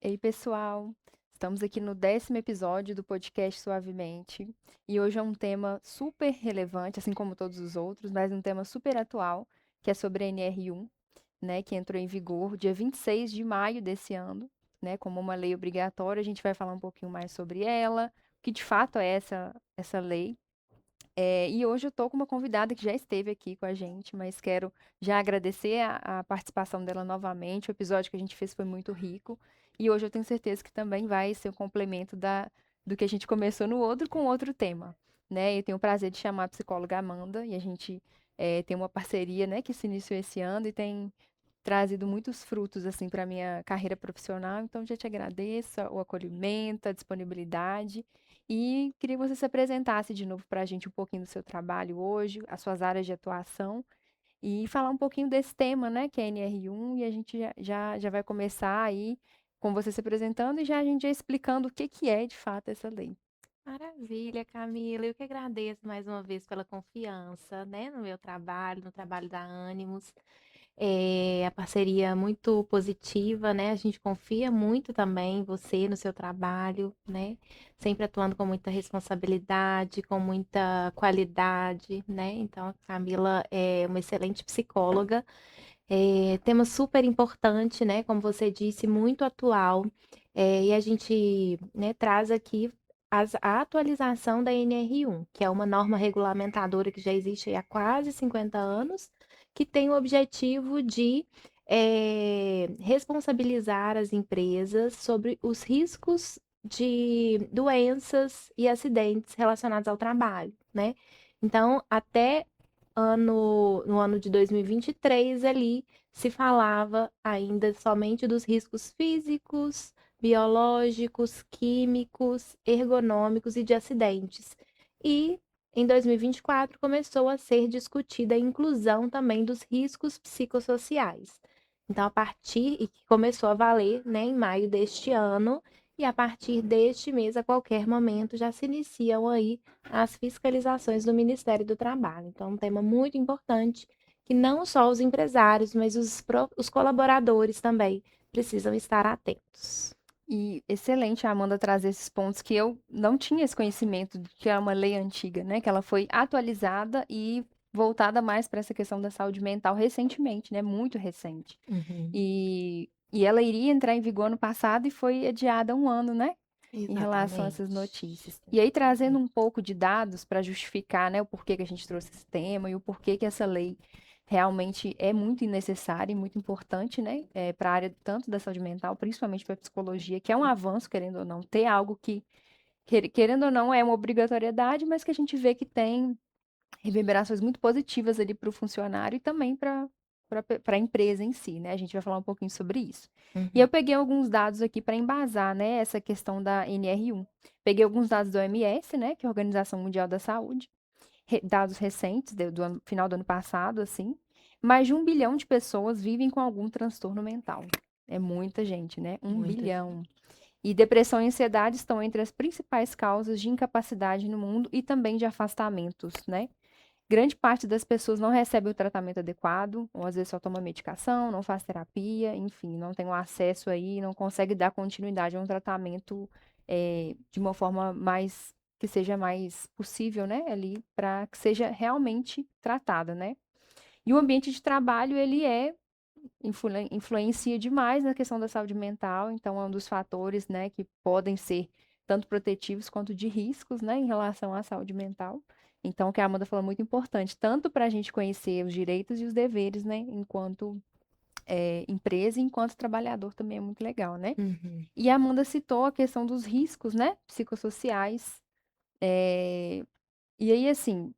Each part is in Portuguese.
Ei, pessoal! Estamos aqui no 10º episódio do podcast Suavemente e hoje é um tema super relevante, assim como todos os outros, mas um tema super atual, que é sobre a NR1, né, que entrou em vigor dia 26 de maio desse ano, né, como uma lei obrigatória. A gente vai falar um pouquinho mais sobre ela, o que de fato é essa lei. E hoje eu estou com uma convidada que já esteve aqui com a gente, mas quero já agradecer a participação dela novamente. O episódio que a gente fez foi muito rico. E hoje eu tenho certeza que também vai ser um complemento do que a gente começou no outro com outro tema, né? Eu tenho o prazer de chamar a psicóloga Amanda e a gente tem uma parceria, né, que se iniciou esse ano e tem trazido muitos frutos assim para minha carreira profissional. Então já te agradeço o acolhimento, a disponibilidade e queria que você se apresentasse de novo para a gente um pouquinho do seu trabalho hoje, as suas áreas de atuação e falar um pouquinho desse tema, né, que é NR1 e a gente já vai começar aí com você se apresentando e já a gente já explicando o que que é de fato essa lei. Maravilha, Camila. Eu que agradeço mais uma vez pela confiança, né, no meu trabalho, no trabalho da Animos. A parceria muito positiva, né? A gente confia muito também em você, no seu trabalho, né? Sempre atuando com muita responsabilidade, com muita qualidade, né? Então, a Camila é uma excelente psicóloga. Tema super importante, né? Como você disse, muito atual. E a gente, né, traz aqui a atualização da NR1, que é uma norma regulamentadora que já existe há quase 50 anos, que tem o objetivo de responsabilizar as empresas sobre os riscos de doenças e acidentes relacionados ao trabalho, né? Então, até no ano de 2023 ali se falava ainda somente dos riscos físicos, biológicos, químicos, ergonômicos e de acidentes. E em 2024 começou a ser discutida a inclusão também dos riscos psicossociais. Então, a partir e que começou a valer, né, em maio deste ano, e a partir deste mês, a qualquer momento, já se iniciam aí as fiscalizações do Ministério do Trabalho. Então, um tema muito importante que não só os empresários, mas os colaboradores também precisam estar atentos. E excelente a Amanda trazer esses pontos que eu não tinha esse conhecimento de que é uma lei antiga, né? Que ela foi atualizada e voltada mais para essa questão da saúde mental recentemente, né? Muito recente. Uhum. E ela iria entrar em vigor ano passado e foi adiada um ano, né? Em relação a essas Exatamente. notícias. E aí, trazendo um pouco de dados para justificar, né, o porquê que a gente trouxe esse tema e o porquê que essa lei realmente é muito necessária e muito importante, né, para a área tanto da saúde mental, principalmente para a psicologia, que é um avanço, querendo ou não, ter algo que, querendo ou não, é uma obrigatoriedade, mas que a gente vê que tem reverberações muito positivas ali para o funcionário e também para a empresa em si, né? A gente vai falar um pouquinho sobre isso. E eu Uhum. peguei alguns dados aqui para embasar, né, essa questão da NR1. Peguei alguns dados do OMS, né, que é a Organização Mundial da Saúde, dados recentes, final do ano passado, assim. Mais de 1 bilhão de pessoas vivem com algum transtorno mental. É muita gente, né? Um Muita bilhão. gente. E depressão e ansiedade estão entre as principais causas de incapacidade no mundo e também de afastamentos, né? Grande parte das pessoas não recebe o tratamento adequado, ou às vezes só toma medicação, não faz terapia, enfim, não tem o acesso aí, não consegue dar continuidade a um tratamento de uma forma mais, que seja mais possível, né, ali, para que seja realmente tratada, né? E o ambiente de trabalho, ele influencia demais na questão da saúde mental, então é um dos fatores, né, que podem ser tanto protetivos quanto de riscos, né, em relação à saúde mental. Então, o que a Amanda falou é muito importante, tanto para a gente conhecer os direitos e os deveres, né, enquanto empresa e enquanto trabalhador também é muito legal, né? Uhum. E a Amanda citou a questão dos riscos, né, psicossociais. E aí, assim,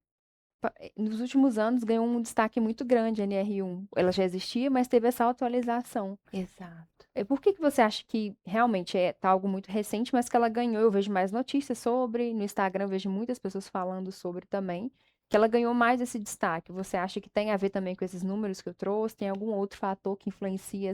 nos últimos anos ganhou um destaque muito grande a NR1. Ela já existia, mas teve essa atualização. Exato. Por que que você acha que realmente tá algo muito recente, mas que ela ganhou? Eu vejo mais notícias sobre, no Instagram eu vejo muitas pessoas falando sobre também. que ela ganhou mais esse destaque? Você acha que tem a ver também com esses números que eu trouxe? Tem algum outro fator que influencia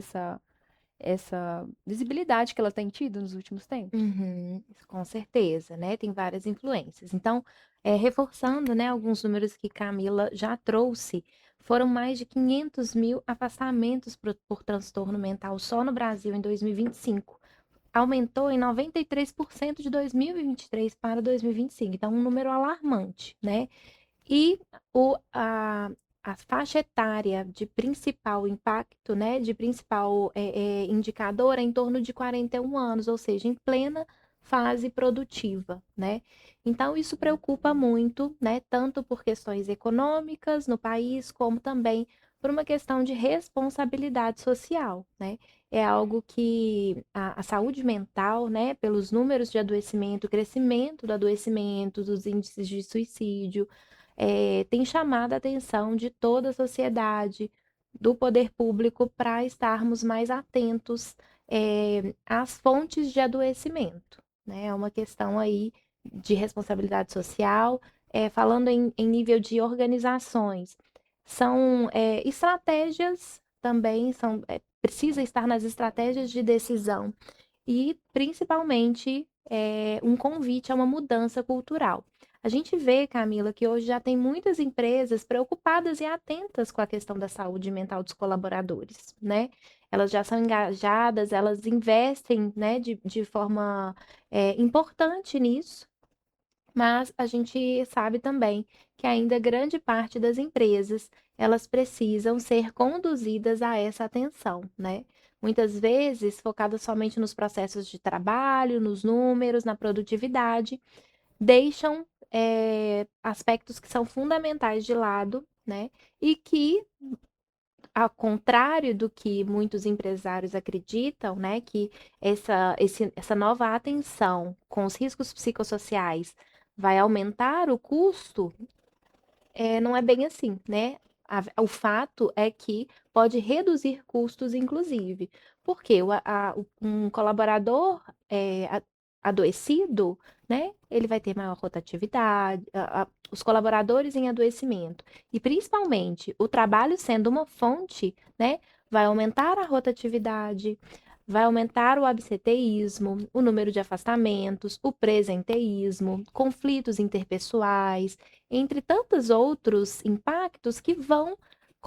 essa visibilidade que ela tem tido nos últimos tempos? Uhum, com certeza, né? Tem várias influências. Então, reforçando, né, alguns números que Camila já trouxe, foram mais de 500 mil afastamentos por transtorno mental só no Brasil em 2025. Aumentou em 93% de 2023 para 2025. Então, um número alarmante, né? E o, a faixa etária de principal impacto, né, de principal indicador é em torno de 41 anos, ou seja, em plena fase produtiva, né? Então, isso preocupa muito, né, tanto por questões econômicas no país, como também por uma questão de responsabilidade social, né? É algo que a saúde mental, né, pelos números de adoecimento, o crescimento do adoecimento, dos índices de suicídio, tem chamado a atenção de toda a sociedade, do poder público, para estarmos mais atentos, às fontes de adoecimento, né? É uma questão aí de responsabilidade social, falando em nível de organizações. São, estratégias também, precisa estar nas estratégias de decisão e, principalmente, um convite a uma mudança cultural. A gente vê, Camila, que hoje já tem muitas empresas preocupadas e atentas com a questão da saúde mental dos colaboradores, né? Elas já são engajadas, elas investem, né, de forma, importante nisso, mas a gente sabe também que ainda grande parte das empresas, elas precisam ser conduzidas a essa atenção, né? Muitas vezes focadas somente nos processos de trabalho, nos números, na produtividade, deixam aspectos que são fundamentais de lado, né? E que, ao contrário do que muitos empresários acreditam, né, que essa nova atenção com os riscos psicossociais vai aumentar o custo, não é bem assim, né? O fato é que pode reduzir custos, inclusive, porque um colaborador adoecido, né? Ele vai ter maior rotatividade, os colaboradores em adoecimento, e principalmente o trabalho sendo uma fonte, né? Vai aumentar a rotatividade, vai aumentar o absenteísmo, o número de afastamentos, o presenteísmo, conflitos interpessoais, entre tantos outros impactos que vão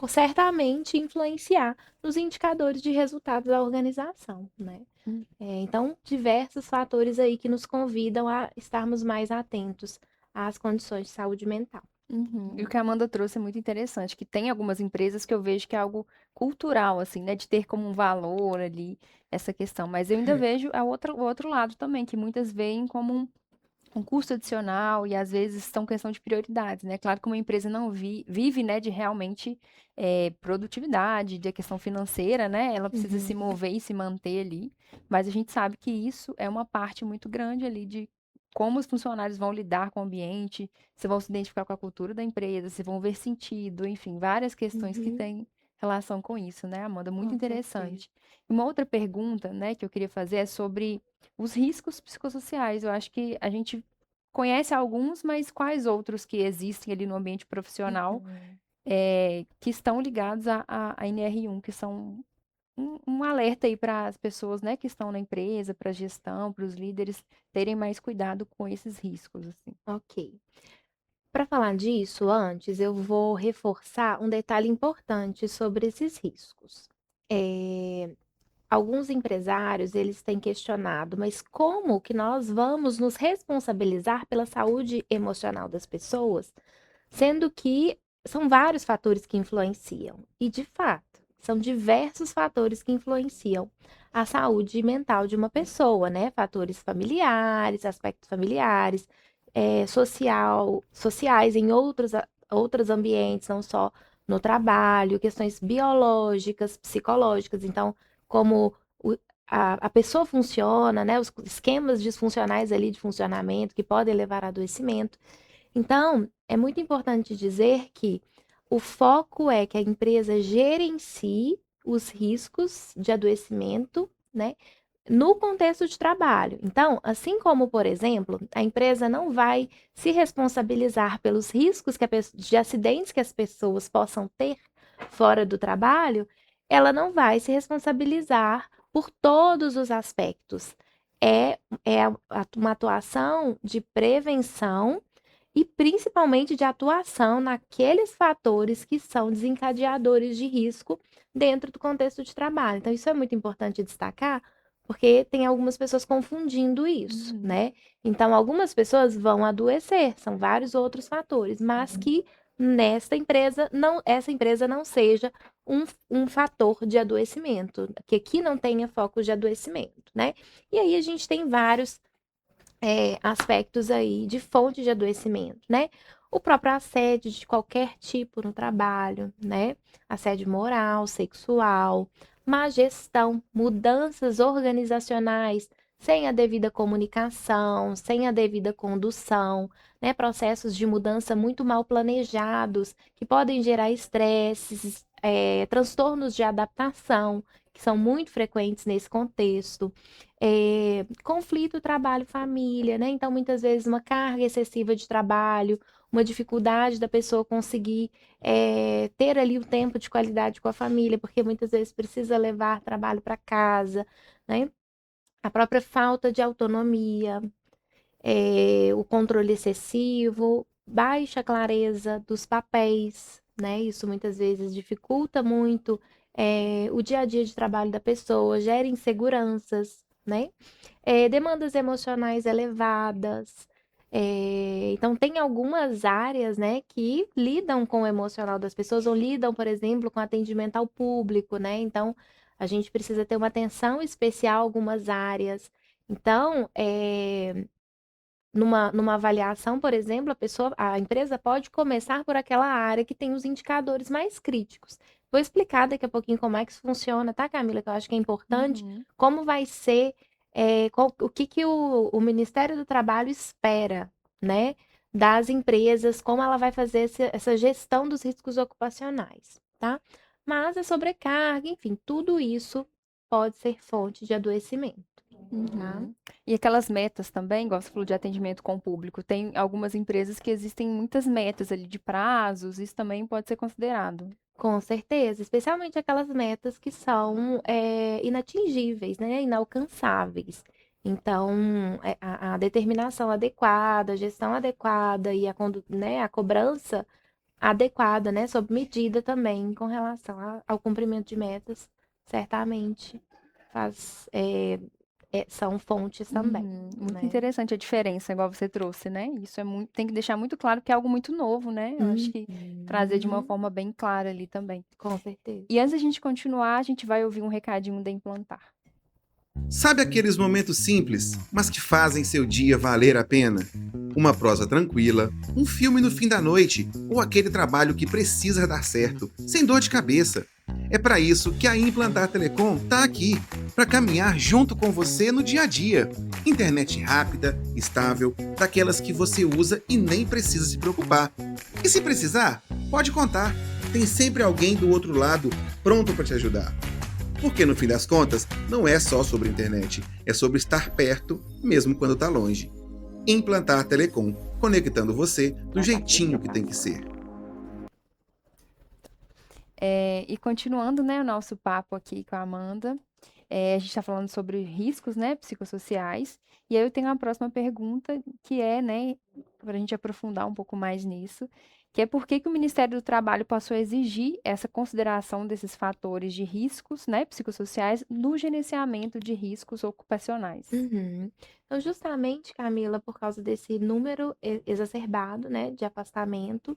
certamente influenciar nos indicadores de resultado da organização, né? Hum. Então, diversos fatores aí que nos convidam a estarmos mais atentos às condições de saúde mental. Uhum. E o que a Amanda trouxe é muito interessante, que tem algumas empresas que eu vejo que é algo cultural, assim, né, de ter como um valor ali essa questão. Mas eu ainda vejo o outro lado também, que muitas veem como um custo adicional e às vezes são questão de prioridades, né? Claro que uma empresa não vive, né, de realmente produtividade, de questão financeira, né? Ela precisa se Uhum, mover e se manter ali, mas a gente sabe que isso é uma parte muito grande ali de como os funcionários vão lidar com o ambiente, se vão se identificar com a cultura da empresa, se vão ver sentido, enfim, várias questões que uhum, têm relação com isso, né, Amanda? Muito com certeza. interessante. Uma outra pergunta, né, que eu queria fazer é sobre os riscos psicossociais. Eu acho que a gente conhece alguns, mas quais outros que existem ali no ambiente profissional Uhum. que estão ligados à NR1, que são um alerta aí para as pessoas, né, que estão na empresa, para a gestão, para os líderes terem mais cuidado com esses riscos, assim. Ok. Para falar disso, antes eu vou reforçar um detalhe importante sobre esses riscos. Eh, Alguns empresários, eles têm questionado, mas como que nós vamos nos responsabilizar pela saúde emocional das pessoas, sendo que são vários fatores que influenciam. E, de fato, são diversos fatores que influenciam a saúde mental de uma pessoa, né? Fatores familiares, aspectos familiares, sociais em outros ambientes, não só no trabalho, questões biológicas, psicológicas. Então, como a pessoa funciona, né? Os esquemas disfuncionais ali de funcionamento que podem levar a adoecimento. Então, é muito importante dizer que o foco é que a empresa gerencie os riscos de adoecimento, né? no contexto de trabalho. Então, assim como, por exemplo, a empresa não vai se responsabilizar pelos riscos de acidentes que as pessoas possam ter fora do trabalho, ela não vai se responsabilizar por todos os aspectos. Uma atuação de prevenção e principalmente de atuação naqueles fatores que são desencadeadores de risco dentro do contexto de trabalho. Então, isso é muito importante destacar, porque tem algumas pessoas confundindo isso, Uhum. né? Então, algumas pessoas vão adoecer, são vários outros fatores, mas que nesta empresa, não, essa empresa não seja um fator de adoecimento, que aqui não tenha foco de adoecimento, né? E aí a gente tem vários aspectos aí de fonte de adoecimento, né? O próprio assédio de qualquer tipo no trabalho, né? Assédio moral, sexual, má gestão, mudanças organizacionais sem a devida comunicação, sem a devida condução, né? Processos de mudança muito mal planejados que podem gerar estresses, transtornos de adaptação, que são muito frequentes nesse contexto. Conflito trabalho-família, né? Então, muitas vezes, uma carga excessiva de trabalho, uma dificuldade da pessoa conseguir ter ali o tempo de qualidade com a família, porque muitas vezes precisa levar trabalho para casa, né? A própria falta de autonomia, o controle excessivo, baixa clareza dos papéis, né? Isso muitas vezes dificulta muito o dia a dia de trabalho da pessoa, gera inseguranças, né? Demandas emocionais elevadas. Então, tem algumas áreas, né, que lidam com o emocional das pessoas, ou lidam, por exemplo, com atendimento ao público, né? Então, a gente precisa ter uma atenção especial a algumas áreas. Então, numa avaliação, por exemplo, a empresa pode começar por aquela área que tem os indicadores mais críticos. Vou explicar daqui a pouquinho como é que isso funciona, tá, Camila? Que eu acho que é importante. Uhum. Como vai ser, o que que o Ministério do Trabalho espera, né, das empresas, como ela vai fazer essa gestão dos riscos ocupacionais, tá? Mas a sobrecarga, enfim, tudo isso pode ser fonte de adoecimento, tá? Uhum. E aquelas metas também, igual você falou de atendimento com o público, tem algumas empresas que existem muitas metas ali de prazos, isso também pode ser considerado. Com certeza, especialmente aquelas metas que são inatingíveis, né? Inalcançáveis. Então, a determinação adequada, a gestão adequada e né, a cobrança adequada, né, sob medida também com relação ao cumprimento de metas, certamente são fontes também, Uhum. Muito né? interessante a diferença, igual você trouxe, né? Isso é muito, tem que deixar muito claro que é algo muito novo, né? Eu acho que trazer de uma Uhum, forma bem clara ali também. com certeza. E antes da gente continuar, a gente vai ouvir um recadinho da Implantar. Sabe aqueles momentos simples, mas que fazem seu dia valer a pena? Uma prosa tranquila, um filme no fim da noite ou aquele trabalho que precisa dar certo, sem dor de cabeça. É para isso que a Implantar Telecom está aqui, para caminhar junto com você no dia a dia. Internet rápida, estável, daquelas que você usa e nem precisa se preocupar. E se precisar, pode contar. Tem sempre alguém do outro lado pronto para te ajudar. Porque no fim das contas, não é só sobre internet, é sobre estar perto, mesmo quando está longe. Implantar Telecom, conectando você do jeitinho que tem que ser. E continuando, né, o nosso papo aqui com a Amanda, a gente está falando sobre riscos, né, psicossociais, e aí eu tenho a próxima pergunta, que é, né, para a gente aprofundar um pouco mais nisso, que é por que que o Ministério do Trabalho passou a exigir essa consideração desses fatores de riscos, né, psicossociais no gerenciamento de riscos ocupacionais? Uhum. Então, justamente, Camila, por causa desse número exacerbado, né, de afastamento,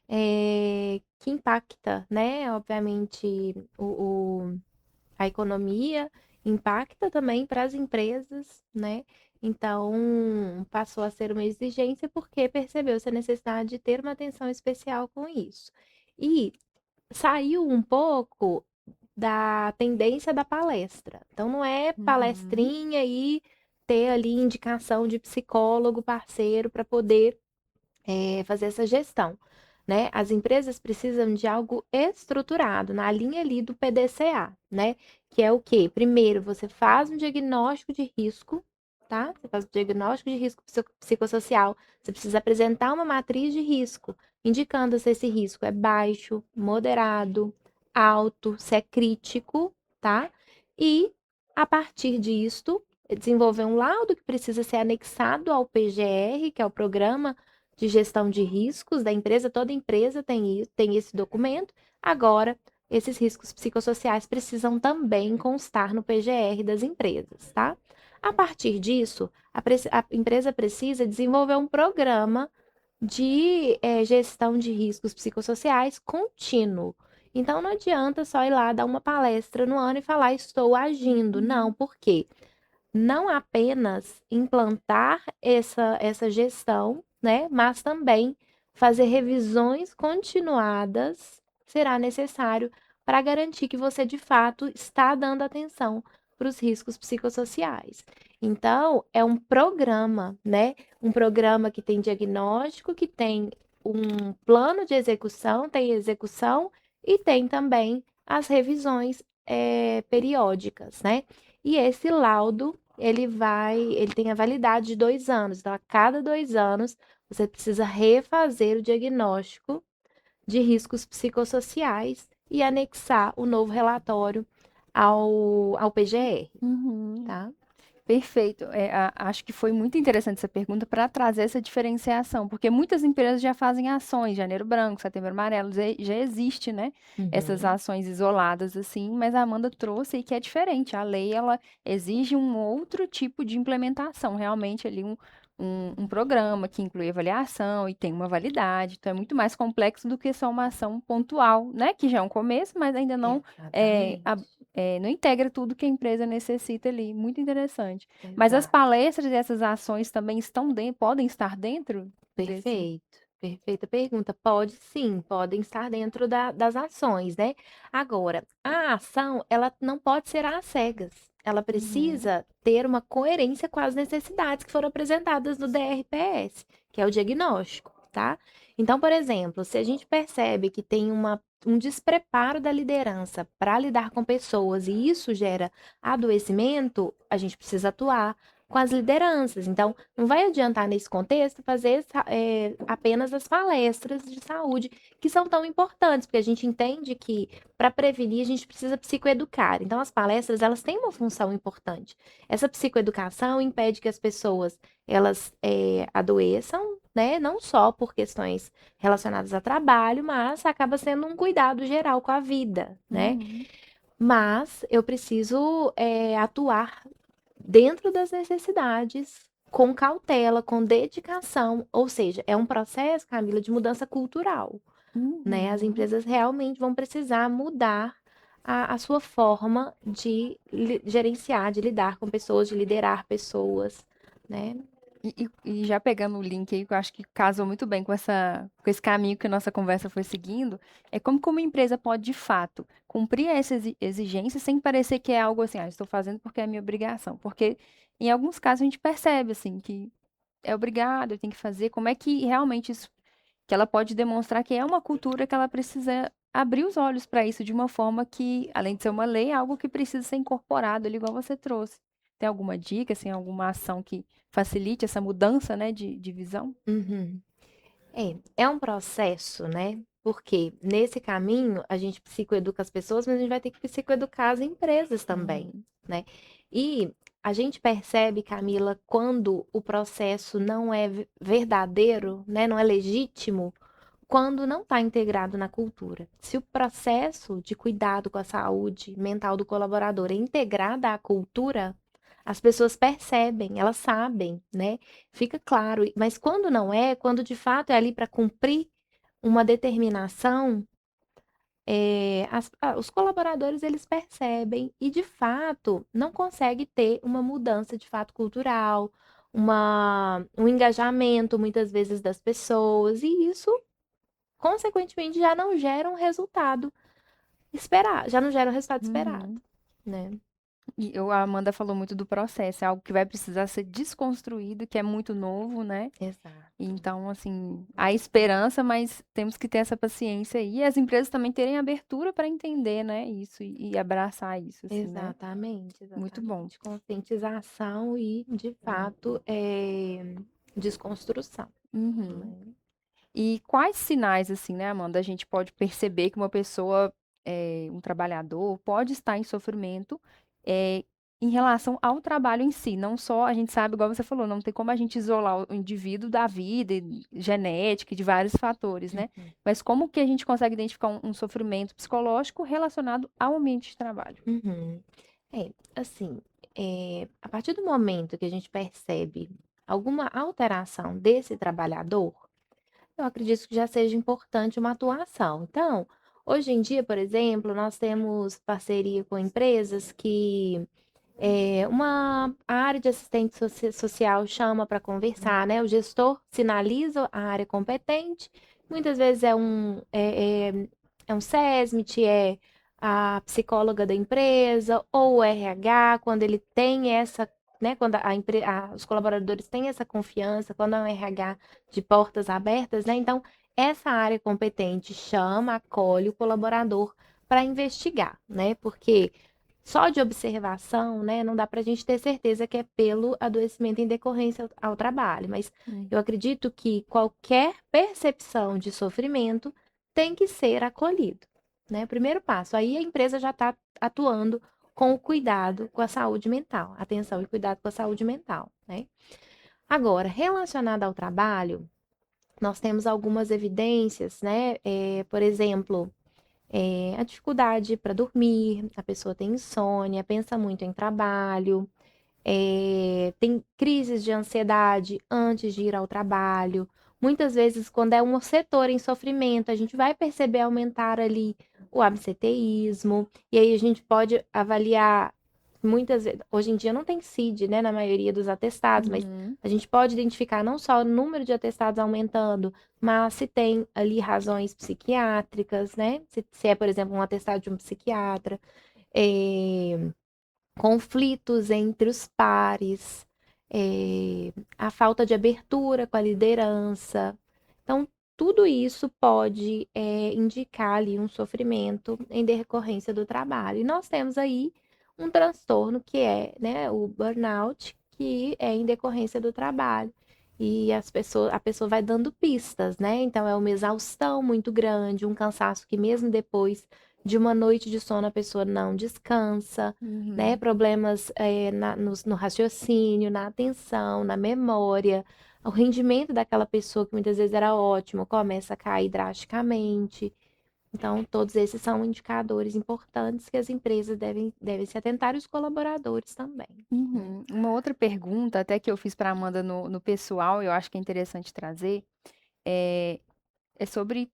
que impacta, né, obviamente, a economia, impacta também para as empresas, né? Então, passou a ser uma exigência porque percebeu-se a necessidade de ter uma atenção especial com isso. E saiu um pouco da tendência da palestra. Então, não é Uhum. palestrinha e ter ali indicação de psicólogo parceiro para poder fazer essa gestão. né? As empresas precisam de algo estruturado, na linha ali do PDCA, né? Que é o quê? Primeiro, você faz um diagnóstico de risco, tá? Você faz um diagnóstico de risco psicossocial. Você precisa apresentar uma matriz de risco, indicando se esse risco é baixo, moderado, alto, se é crítico, tá? E, a partir disto, desenvolver um laudo que precisa ser anexado ao PGR, que é o Programa de Gestão de Riscos da empresa. Toda empresa tem esse documento. Agora, esses riscos psicossociais precisam também constar no PGR das empresas, tá? A partir disso, a empresa precisa desenvolver um programa de gestão de riscos psicossociais contínuo. Então, não adianta só ir lá dar uma palestra no ano e falar estou agindo. Não, por quê? Não apenas implantar essa gestão, né, mas também fazer revisões continuadas será necessário para garantir que você de fato está dando atenção para os riscos psicossociais. Então, é um programa, né? Um programa que tem diagnóstico, que tem um plano de execução, tem execução e tem também as revisões periódicas, né? E esse laudo ele tem a validade de 2 anos. Então, a cada 2 anos, você precisa refazer o diagnóstico de riscos psicossociais e anexar o novo relatório ao PGR, Uhum. tá? Perfeito. Acho que foi muito interessante essa pergunta para trazer essa diferenciação, porque muitas empresas já fazem ações, Janeiro Branco, Setembro Amarelo, já existe, né? Essas Uhum. ações isoladas assim, mas a Amanda trouxe aí que é diferente. A lei, ela exige um outro tipo de implementação, realmente ali um programa que inclui avaliação e tem uma validade, então é muito mais complexo do que só uma ação pontual, né? Que já é um começo, mas ainda não é, Exatamente. não integra tudo que a empresa necessita ali. Muito interessante. Mas as Exato. palestras e essas ações também estão dentro, podem estar dentro desse. Perfeito. Perfeita pergunta. Pode sim, podem estar dentro das ações, né? Agora, a ação, ela não pode ser às cegas. Ela Uhum, precisa ter uma coerência com as necessidades que foram apresentadas no DRPS, que é o diagnóstico, tá? Então, por exemplo, se a gente percebe que tem um despreparo da liderança para lidar com pessoas e isso gera adoecimento, a gente precisa atuar com as lideranças. Então, não vai adiantar nesse contexto fazer apenas as palestras de saúde, que são tão importantes, porque a gente entende que para prevenir a gente precisa psicoeducar. Então, as palestras, elas têm uma função importante. Essa psicoeducação impede que as pessoas elas adoeçam, né? Não só por questões relacionadas a trabalho, mas acaba sendo um cuidado geral com a vida, né? uhum, Mas eu preciso atuar dentro das necessidades, com cautela, com dedicação, ou seja, é um processo, Camila, de mudança cultural, né? As uhum. empresas realmente vão precisar mudar a sua forma de gerenciar, de lidar com pessoas, de liderar pessoas, né? E já pegando o link aí, que eu acho que casou muito bem com esse caminho que a nossa conversa foi seguindo, é como uma empresa pode, de fato, cumprir essa exigência sem parecer que é algo assim, estou fazendo porque é minha obrigação. Porque em alguns casos a gente percebe, assim, que é obrigado, eu tenho que fazer. Como é que realmente isso, que ela pode demonstrar que é uma cultura que ela precisa abrir os olhos para isso de uma forma que, além de ser uma lei, é algo que precisa ser incorporado ali, igual você trouxe. Tem alguma dica, assim, alguma ação que facilite essa mudança, né, de visão? Uhum. É um processo, né? Porque nesse caminho a gente psicoeduca as pessoas, mas a gente vai ter que psicoeducar as empresas também, Uhum. né? E a gente percebe, Camila, quando o processo não é verdadeiro, né? Não é legítimo, quando não está integrado na cultura. Se o processo de cuidado com a saúde mental do colaborador é integrado à cultura, as pessoas percebem, elas sabem, né? Fica claro. Mas quando não é, quando de fato é ali para cumprir uma determinação, os colaboradores eles percebem e de fato não consegue ter uma mudança de fato cultural, um engajamento muitas vezes das pessoas, e isso consequentemente já não gera um resultado esperado, já não gera o resultado esperado, Uhum. né? A Amanda falou muito do processo, é algo que vai precisar ser desconstruído, que é muito novo, né? Exato. Então, assim, há esperança, mas temos que ter essa paciência aí. E as empresas também terem abertura para entender, né, isso e abraçar isso, assim, né? Exatamente, Muito bom. exatamente. Conscientização e, de fato, desconstrução, Uhum. né? E quais sinais, assim, né, Amanda, a gente pode perceber que uma pessoa, um trabalhador, pode estar em sofrimento, eh, em relação ao trabalho em si? Não só, a gente sabe, igual você falou, não tem como a gente isolar o indivíduo da vida, e genética, e de vários fatores, né? Uhum. Mas como que a gente consegue identificar um sofrimento psicológico relacionado ao ambiente de trabalho? Uhum. Assim, a partir do momento que a gente percebe alguma alteração desse trabalhador, eu acredito que já seja importante uma atuação. Então, hoje em dia, por exemplo, nós temos parceria com empresas que a área de assistente social chama para conversar, né? O gestor sinaliza a área competente, muitas vezes é um SESMIT, é a psicóloga da empresa, ou o RH, quando ele tem essa, né? Quando os colaboradores têm essa confiança, quando é um RH de portas abertas, né? Então, essa área competente chama, acolhe o colaborador para investigar, né? Porque só de observação, né, não dá para a gente ter certeza que é pelo adoecimento em decorrência ao trabalho, mas Hum. eu acredito que qualquer percepção de sofrimento tem que ser acolhido, né? Primeiro passo, aí a empresa já está atuando com o cuidado com a saúde mental, atenção e cuidado com a saúde mental, né? Agora, relacionado ao trabalho, nós temos algumas evidências, né? Por exemplo, a dificuldade para dormir, a pessoa tem insônia, pensa muito em trabalho, tem crises de ansiedade antes de ir ao trabalho. Muitas vezes, quando é um setor em sofrimento, a gente vai perceber aumentar ali o absenteísmo, e aí a gente pode avaliar. Muitas vezes, hoje em dia não tem CID, né, na maioria dos atestados, mas Uhum. a gente pode identificar não só o número de atestados aumentando, mas se tem ali razões psiquiátricas, né? Se é, por exemplo, um atestado de um psiquiatra, eh, conflitos entre os pares, a falta de abertura com a liderança. Então, tudo isso pode, indicar ali um sofrimento em decorrência do trabalho. E nós temos aí um transtorno que é, né, o burnout, que é em decorrência do trabalho. E a pessoa vai dando pistas, né? Então, é uma exaustão muito grande, um cansaço que mesmo depois de uma noite de sono a pessoa não descansa, né? Uhum. Problemas no raciocínio, na atenção, na memória. O rendimento daquela pessoa que muitas vezes era ótimo começa a cair drasticamente. Então, todos esses são indicadores importantes que as empresas devem se atentar e os colaboradores também, né? Uhum. Uma outra pergunta, até que eu fiz para Amanda no pessoal, eu acho que é interessante trazer, é, é sobre,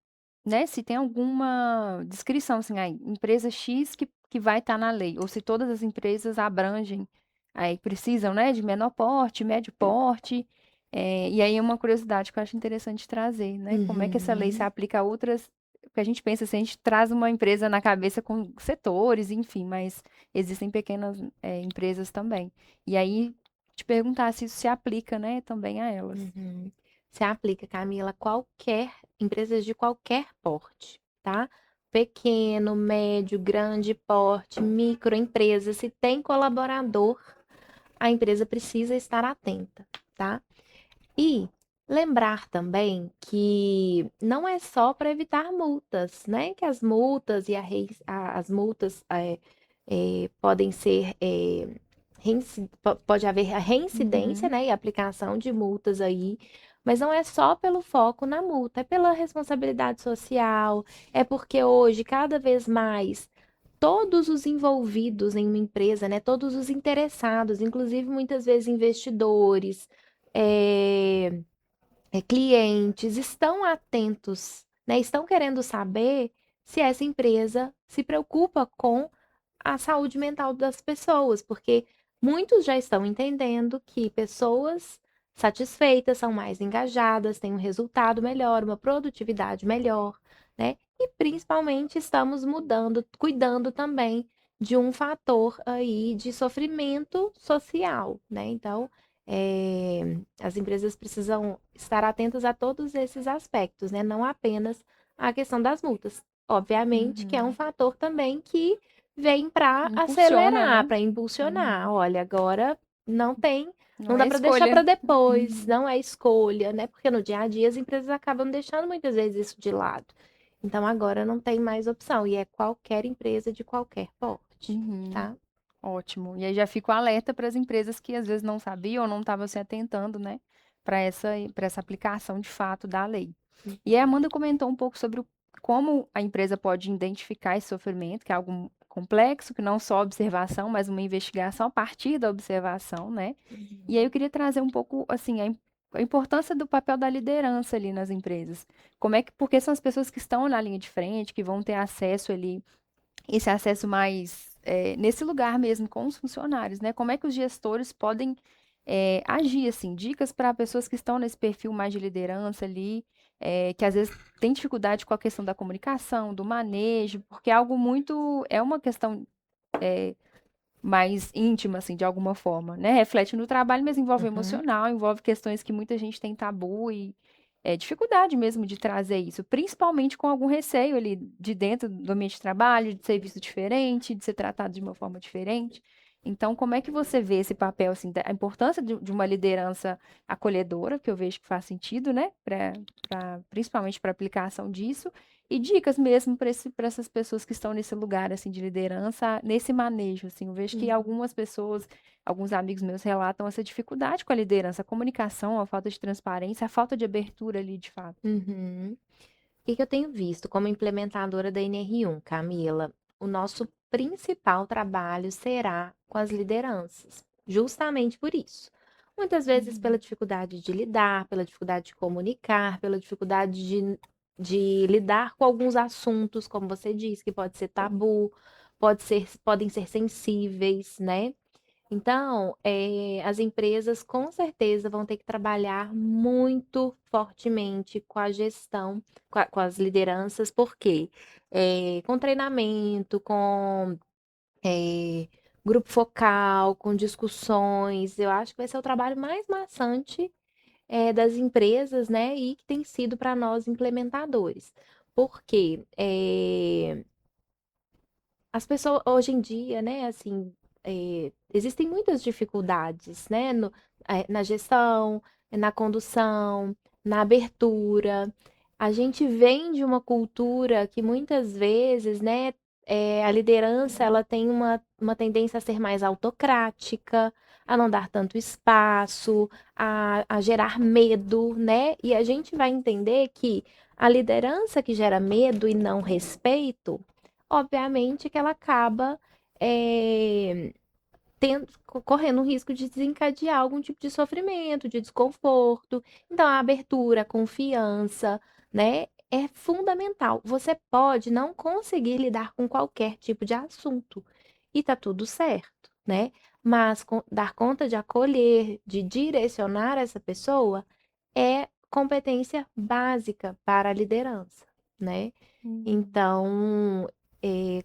né, se tem alguma descrição, assim, aí, empresa X que vai estar na lei, ou se todas as empresas abrangem, aí precisam, né, de menor porte, médio porte, e aí é uma curiosidade que eu acho interessante trazer, né, como é que essa lei se Uhum, aplica a outras, porque a gente pensa assim, a gente traz uma empresa na cabeça com setores, enfim, mas existem pequenas, empresas também. E aí, te perguntar se isso se aplica, né, também a elas. uhum. Se aplica, Camila, a qualquer empresas de qualquer porte, tá? Pequeno, médio, grande porte, microempresa, se tem colaborador, a empresa precisa estar atenta, tá? E lembrar também que não é só para evitar multas, né? Que as multas e as multas podem ser pode haver a reincidência, Uhum. né? E aplicação de multas aí. Mas não é só pelo foco na multa, é pela responsabilidade social, é porque hoje, cada vez mais, todos os envolvidos em uma empresa, né, todos os interessados, inclusive muitas vezes investidores, eh, clientes, estão atentos, né, estão querendo saber se essa empresa se preocupa com a saúde mental das pessoas, porque muitos já estão entendendo que pessoas satisfeitas são mais engajadas, têm um resultado melhor, uma produtividade melhor, né? E principalmente estamos mudando, cuidando também de um fator aí de sofrimento social, né? Então, as empresas precisam estar atentas a todos esses aspectos, né? Não apenas a questão das multas. Obviamente que é um Uhum. fator também que vem para Impulsiona, acelerar, né? para impulsionar. Uhum. Olha, agora não tem, não Não dá é para deixar para escolha. depois, Uhum. não é escolha, né? Porque no dia a dia as empresas acabam deixando muitas vezes isso de lado. Então agora não tem mais opção e é qualquer empresa de qualquer porte, Uhum. tá? Ótimo. E aí já fico alerta para as empresas que às vezes não sabiam ou não estavam se atentando, né, para essa aplicação de fato da lei. E aí a Amanda comentou um pouco sobre como a empresa pode identificar esse sofrimento, que é algo complexo, que não só observação, mas uma investigação a partir da observação, né? E aí eu queria trazer um pouco, assim, a importância do papel da liderança ali nas empresas. Porque são as pessoas que estão na linha de frente, que vão ter acesso ali esse acesso mais nesse lugar mesmo com os funcionários, né? Como é que os gestores podem agir, assim, dicas para pessoas que estão nesse perfil mais de liderança ali, que às vezes tem dificuldade com a questão da comunicação, do manejo, porque é algo muito, é uma questão mais íntima, assim, de alguma forma, né? Reflete no trabalho, mas envolve o Uhum. emocional, envolve questões que muita gente tem tabu e dificuldade mesmo de trazer isso, principalmente com algum receio ali de dentro do ambiente de trabalho, de ser visto diferente, de ser tratado de uma forma diferente. Então, como é que você vê esse papel, assim, a importância de uma liderança acolhedora, que eu vejo que faz sentido, né, principalmente para a aplicação disso, e dicas mesmo para essas pessoas que estão nesse lugar assim de liderança, nesse manejo, assim. Eu vejo que Uhum. algumas pessoas, alguns amigos meus relatam essa dificuldade com a liderança, a comunicação, a falta de transparência, a falta de abertura ali, de fato. Uhum. O que que eu tenho visto como implementadora da NR1, Camila? O nosso principal trabalho será com as lideranças, justamente por isso. Muitas vezes pela Uhum. dificuldade de lidar, pela dificuldade de comunicar, pela dificuldade de lidar com alguns assuntos, como você disse, que pode ser tabu, podem ser sensíveis, né? Então, as empresas com certeza vão ter que trabalhar muito fortemente com a gestão, com as lideranças, porque com treinamento, com eh, grupo focal, com discussões, eu acho que vai ser o trabalho mais maçante das empresas, né? E que tem sido para nós implementadores. Porque as pessoas hoje em dia, né, assim, existem muitas dificuldades, né, na gestão, na condução, na abertura. A gente vem de uma cultura que muitas vezes, né, a liderança ela tem uma tendência a ser mais autocrática, a não dar tanto espaço, a gerar medo, né? E a gente vai entender que a liderança que gera medo e não respeito obviamente que ela acaba eh, correndo o risco de desencadear algum tipo de sofrimento, de desconforto. Então, a abertura, a confiança, né, é fundamental. Você pode não conseguir lidar com qualquer tipo de assunto e tá tudo certo, né? Mas dar conta de acolher, de direcionar essa pessoa é competência básica para a liderança, né? Uhum. Então,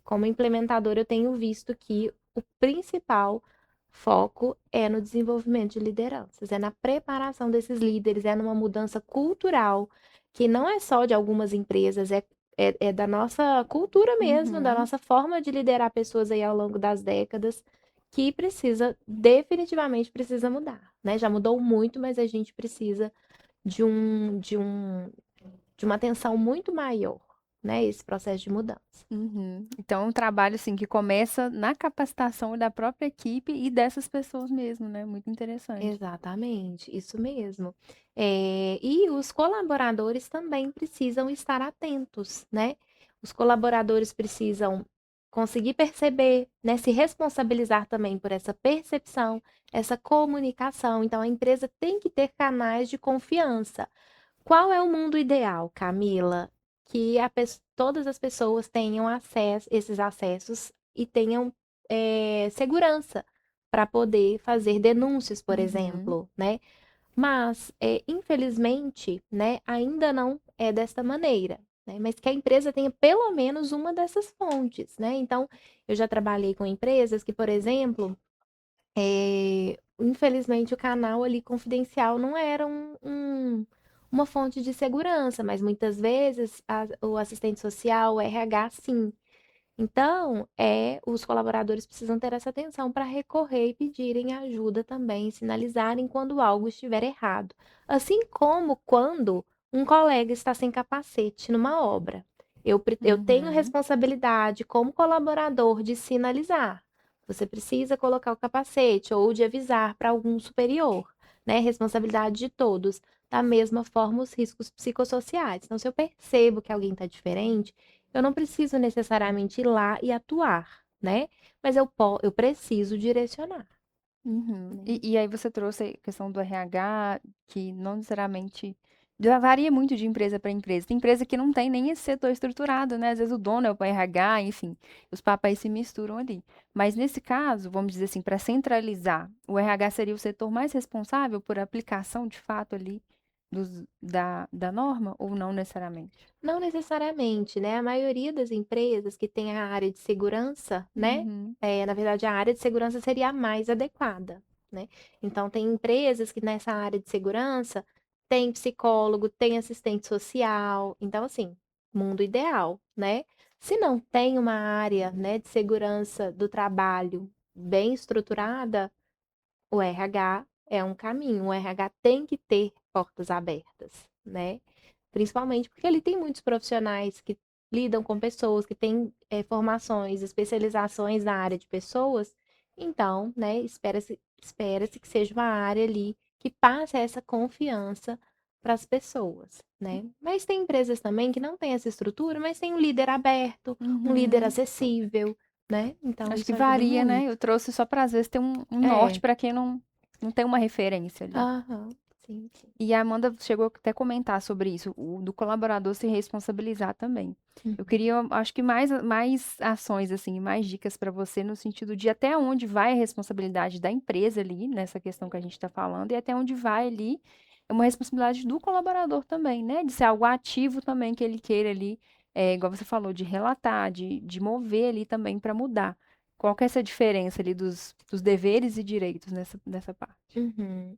como implementadora, eu tenho visto que o principal foco é no desenvolvimento de lideranças, é na preparação desses líderes, é numa mudança cultural, que não é só de algumas empresas, é da nossa cultura mesmo, da Uhum. nossa forma de liderar pessoas aí ao longo das décadas, que definitivamente precisa mudar, né? Já mudou muito, mas a gente precisa de de uma atenção muito maior, né? Esse processo de mudança. Uhum. Então, é um trabalho assim que começa na capacitação da própria equipe e dessas pessoas mesmo, né? Muito interessante. Exatamente, isso mesmo. E os colaboradores também precisam estar atentos, né? Os colaboradores precisam conseguir perceber, né? Se responsabilizar também por essa percepção, essa comunicação. Então, a empresa tem que ter canais de confiança. Qual é o mundo ideal, Camila? Que todas as pessoas tenham acesso, esses acessos e tenham segurança para poder fazer denúncias, por Uhum. exemplo, né? Mas, infelizmente, né, ainda não é desta maneira. né? Mas que a empresa tenha pelo menos uma dessas fontes, né? Então, eu já trabalhei com empresas que, por exemplo, infelizmente o canal ali confidencial não era uma fonte de segurança, mas muitas vezes o assistente social, o RH, sim. Então, os colaboradores precisam ter essa atenção para recorrer e pedirem ajuda também, sinalizarem quando algo estiver errado. Assim como quando um colega está sem capacete numa obra. Eu tenho Uhum. responsabilidade como colaborador de sinalizar. Você precisa colocar o capacete ou de avisar para algum superior, né? Responsabilidade de todos. Da mesma forma, os riscos psicossociais. Então, se eu percebo que alguém está diferente, eu não preciso necessariamente ir lá e atuar, né? Mas eu preciso direcionar, Uhum. né? E aí você trouxe a questão do RH, que não necessariamente já varia muito de empresa para empresa. Tem empresa que não tem nem esse setor estruturado, né? Às vezes o dono é o RH, enfim, os papéis se misturam ali. Mas nesse caso, vamos dizer assim, para centralizar, o RH seria o setor mais responsável por aplicação de fato ali da norma, ou não necessariamente? Não necessariamente, né? A maioria das empresas que tem a área de segurança, né? Uhum. Na verdade, a área de segurança seria a mais adequada, né? Então, tem empresas que nessa área de segurança tem psicólogo, tem assistente social. Então, assim, mundo ideal, né? Se não tem uma área, né, de segurança do trabalho bem estruturada, o RH é um caminho. O RH tem que ter portas abertas, né? Principalmente porque ele tem muitos profissionais que lidam com pessoas, que têm formações, especializações na área de pessoas. Então, né, espera-se que seja uma área ali que passe essa confiança para as pessoas, né? Mas tem empresas também que não têm essa estrutura, mas tem um líder aberto, um líder Uhum. acessível, né? Então, Acho que isso ajuda varia, né? Eu muito. trouxe só para às vezes ter um norte É. para quem não tem uma referência ali. Aham. Sim, sim. E a Amanda chegou até a comentar sobre isso, o do colaborador se responsabilizar também. Eu Uhum. queria, acho que mais ações, assim, mais dicas para você no sentido de até onde vai a responsabilidade da empresa ali, nessa questão que a gente está falando, e até onde vai ali uma responsabilidade do colaborador também, né? De ser algo ativo também que ele queira ali, igual você falou, de relatar, de mover ali também para mudar. Qual que é essa diferença ali dos deveres e direitos nessa parte? Uhum.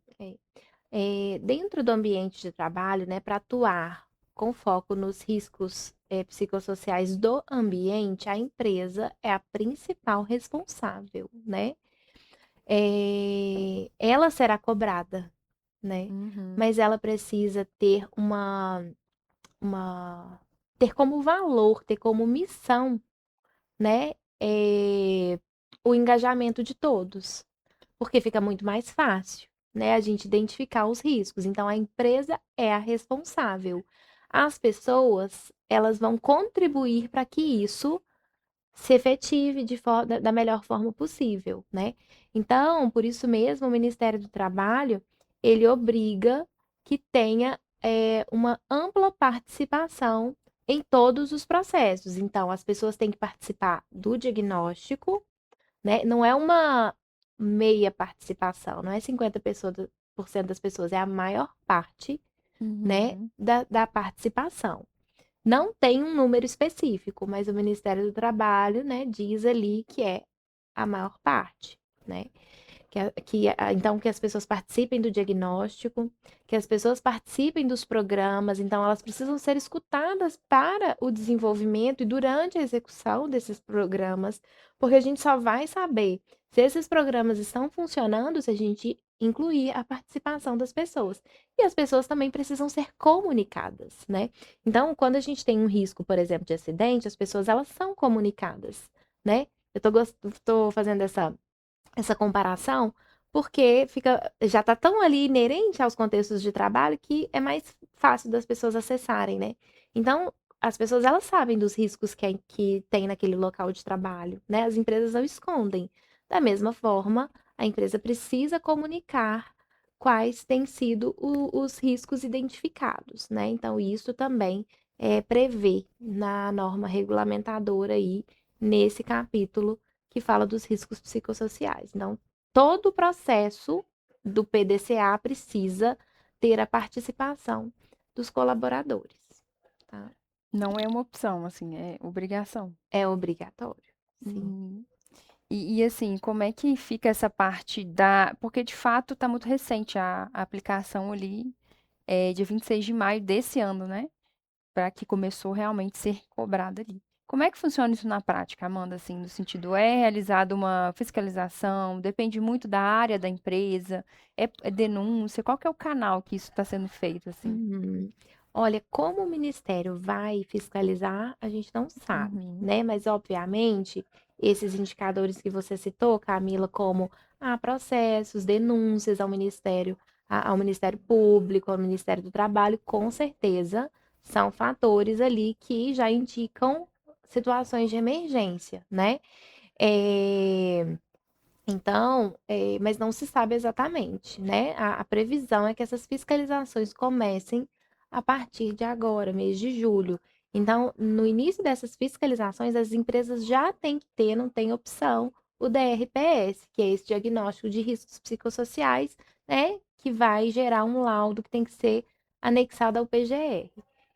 Dentro do ambiente de trabalho, né, para atuar com foco nos riscos psicossociais do ambiente, a empresa é a principal responsável, né? Ela será cobrada, né? Uhum, Mas ela precisa ter uma ter como valor, ter como missão, né? O engajamento de todos. Porque fica muito mais fácil, né, a gente identificar os riscos. Então, a empresa é a responsável. As pessoas, elas vão contribuir para que isso se efetive da melhor forma possível, né? Então, por isso mesmo, o Ministério do Trabalho, ele obriga que tenha uma ampla participação em todos os processos. Então, as pessoas têm que participar do diagnóstico, né? Não é uma meia participação, não é 50% das pessoas, é a maior parte, né, uhum. da participação. Não tem um número específico, mas o Ministério do Trabalho, né, diz ali que é a maior parte, né? Então, que as pessoas participem do diagnóstico, que as pessoas participem dos programas, então elas precisam ser escutadas para o desenvolvimento e durante a execução desses programas, porque a gente só vai saber se esses programas estão funcionando se a gente incluir a participação das pessoas. E as pessoas também precisam ser comunicadas, né? Então, quando a gente tem um risco, por exemplo, de acidente, as pessoas elas são comunicadas, né? Tô fazendo essa comparação, porque já está tão ali inerente aos contextos de trabalho que é mais fácil das pessoas acessarem, né? Então, as pessoas elas sabem dos riscos que tem naquele local de trabalho, né? As empresas não escondem. Da mesma forma, a empresa precisa comunicar quais têm sido os riscos identificados, né? Então, isso também prevê na norma regulamentadora aí, nesse capítulo que fala dos riscos psicossociais. Então, todo o processo do PDCA precisa ter a participação dos colaboradores, tá? Não é uma opção, assim, é obrigação. É obrigatório. Sim. Uhum. E assim, como é que fica essa parte da. Porque de fato está muito recente a aplicação ali, dia 26 de maio desse ano, né? Para que começou realmente a ser cobrado ali. Como é que funciona isso na prática, Amanda? Assim, no sentido, é realizada uma fiscalização, depende muito da área da empresa, é denúncia, qual que é o canal que isso está sendo feito, assim? Uhum. Olha, como o Ministério vai fiscalizar, a gente não sabe, Uhum, né? Mas, obviamente, esses indicadores que você citou, Camila, como processos, denúncias ao Ministério, ao Ministério Público, ao Ministério do Trabalho, com certeza são fatores ali que já indicam situações de emergência, né? Eh, Então, mas não se sabe exatamente, né? A previsão é que essas fiscalizações comecem a partir de agora, mês de julho. Então, no início dessas fiscalizações, as empresas já têm que ter, não tem opção, o DRPS, que é esse diagnóstico de riscos psicossociais, né? Que vai gerar um laudo que tem que ser anexado ao PGR.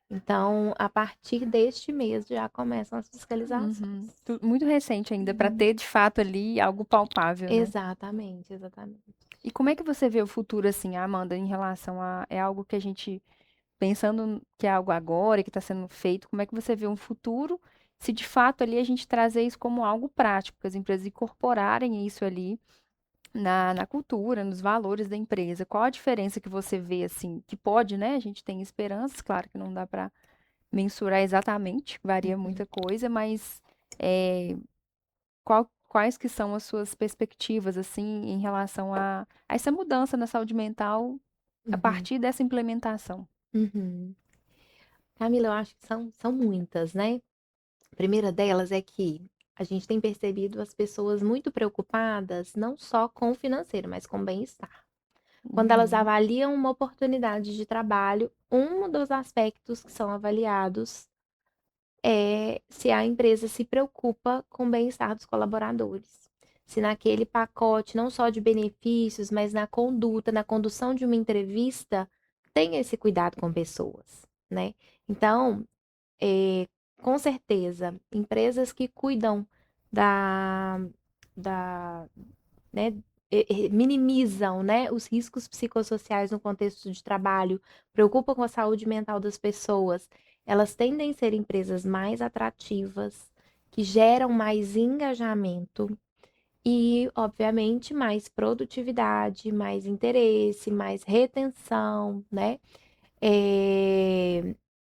Então, a partir deste mês já começam as uhum. fiscalizações. Muito recente ainda, para Uhum. ter de fato ali algo palpável, né? Exatamente, exatamente. E como é que você vê o futuro, assim, Amanda, em relação a. É algo que a gente, pensando que é algo agora, que está sendo feito, como é que você vê um futuro, se de fato ali a gente trazer isso como algo prático, que as empresas incorporarem isso ali na cultura, nos valores da empresa? Qual a diferença que você vê, assim, que pode, né? A gente tem esperanças, claro que não dá para mensurar exatamente, varia Uhum, muita coisa, mas quais que são as suas perspectivas, assim, em relação a essa mudança na saúde mental a uhum, partir dessa implementação? uhum. Camila, eu acho que são muitas, né? A primeira delas é que a gente tem percebido as pessoas muito preocupadas, não só com o financeiro, mas com o bem-estar. Quando elas Uhum, avaliam uma oportunidade de trabalho, um dos aspectos que são avaliados é se a empresa se preocupa com o bem-estar dos colaboradores. Se naquele pacote, não só de benefícios, mas na conduta, na condução de uma entrevista, tem esse cuidado com pessoas, né? Então, eh, com certeza, empresas que cuidam da, da, né, minimizam, né, os riscos psicossociais no contexto de trabalho, preocupam com a saúde mental das pessoas, elas tendem a ser empresas mais atrativas, que geram mais engajamento e, obviamente, mais produtividade, mais interesse, mais retenção, né?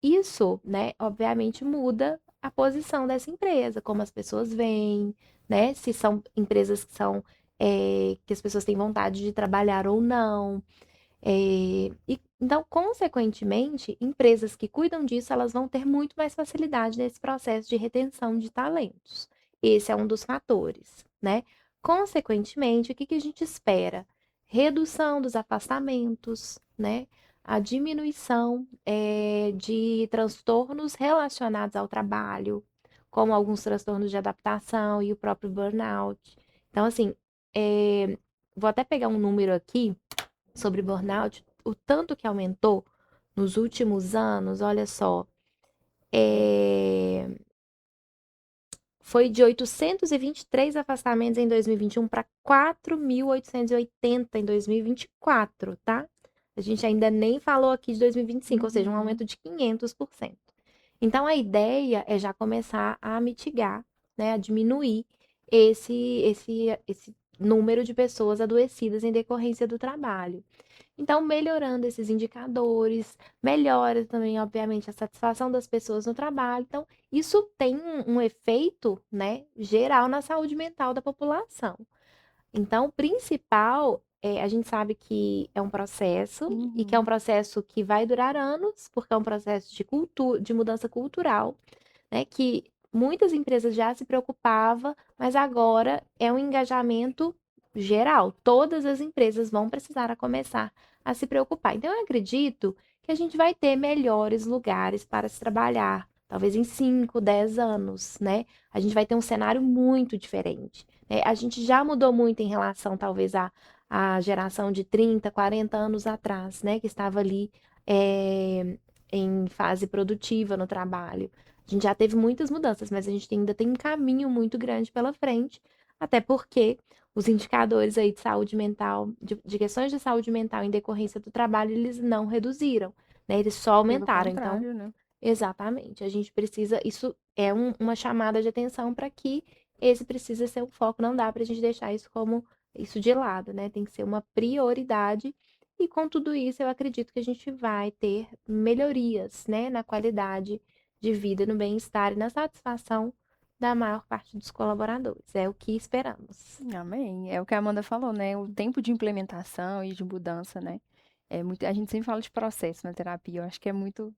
Isso, né, obviamente muda a posição dessa empresa, como as pessoas veem, né? Se são empresas que são que as pessoas têm vontade de trabalhar ou não. Então, consequentemente, empresas que cuidam disso, elas vão ter muito mais facilidade nesse processo de retenção de talentos. Esse é um dos fatores, né? Consequentemente, o que que a gente espera? Redução dos afastamentos, né? A diminuição de transtornos relacionados ao trabalho, como alguns transtornos de adaptação e o próprio burnout. Então, assim, vou até pegar um número aqui sobre burnout, o tanto que aumentou nos últimos anos, olha só, é, foi de 823 afastamentos em 2021 para 4.880 em 2024, tá? A gente ainda nem falou aqui de 2025, ou seja, um uhum, aumento de 500%. Então, a ideia é já começar a mitigar, né, a diminuir esse número de pessoas adoecidas em decorrência do trabalho. Então, melhorando esses indicadores, melhora também, obviamente, a satisfação das pessoas no trabalho. Então, isso tem um efeito, né, geral na saúde mental da população. Então, o principal a gente sabe que é um processo e que é um uhum. processo que vai durar anos, porque é um processo de cultura, de mudança cultural, né, que muitas empresas já se preocupavam, mas agora é um engajamento geral. Todas as empresas vão precisar começar a se preocupar. Então, eu acredito que a gente vai ter melhores lugares para se trabalhar, talvez em 5, 10 anos, né? A gente vai ter um cenário muito diferente, né? A gente já mudou muito em relação, talvez, à geração de 30, 40 anos atrás, né? Que estava ali em fase produtiva no trabalho. A gente já teve muitas mudanças, mas a gente ainda tem um caminho muito grande pela frente, até porque os indicadores aí de saúde mental, de questões de saúde mental em decorrência do trabalho, eles não reduziram, né? Eles só Pelo aumentaram. Então, contrário, né? exatamente, a gente precisa, isso é uma chamada de atenção para que esse precisa ser o foco, não dá para a gente deixar isso como isso de lado, né? Tem que ser uma prioridade. E com tudo isso, eu acredito que a gente vai ter melhorias, né, na qualidade de vida, no bem-estar e na satisfação da maior parte dos colaboradores. É o que esperamos. Amém. É o que a Amanda falou, né? O tempo de implementação e de mudança, né? É muito, a gente sempre fala de processo na terapia, eu acho que é muito,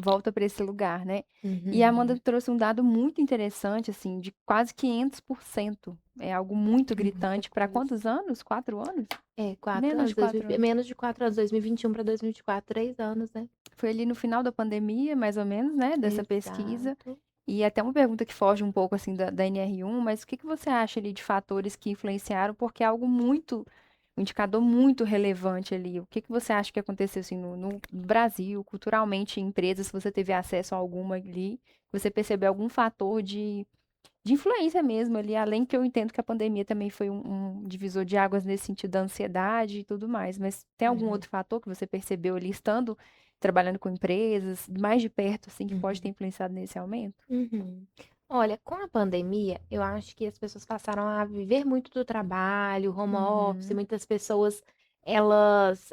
volta para esse lugar, né? E a Amanda Uhum. trouxe um dado muito interessante, assim, de quase 500%. É algo muito É muita gritante para coisa. quantos anos? 4 anos? É, 4 Menos anos, de 4 anos. menos de 4 anos, 2021 para 2024, 3 anos, né? Foi ali no final da pandemia, mais ou menos, né? Dessa pesquisa. Exato. E até uma pergunta que foge um pouco, assim, da NR1, mas o que que você acha ali de fatores que influenciaram? Porque é algo muito, um indicador muito relevante ali. O que que você acha que aconteceu, assim, no Brasil, culturalmente, em empresas, se você teve acesso a alguma ali, você percebeu algum fator de influência mesmo ali, além que eu entendo que a pandemia também foi um divisor de águas nesse sentido da ansiedade e tudo mais, mas tem algum Uhum, outro fator que você percebeu ali, estando trabalhando com empresas, mais de perto, assim, que pode ter uhum, influenciado nesse aumento? uhum. Olha, com a pandemia, eu acho que as pessoas passaram a viver muito do trabalho, home office, Uhum, muitas pessoas, elas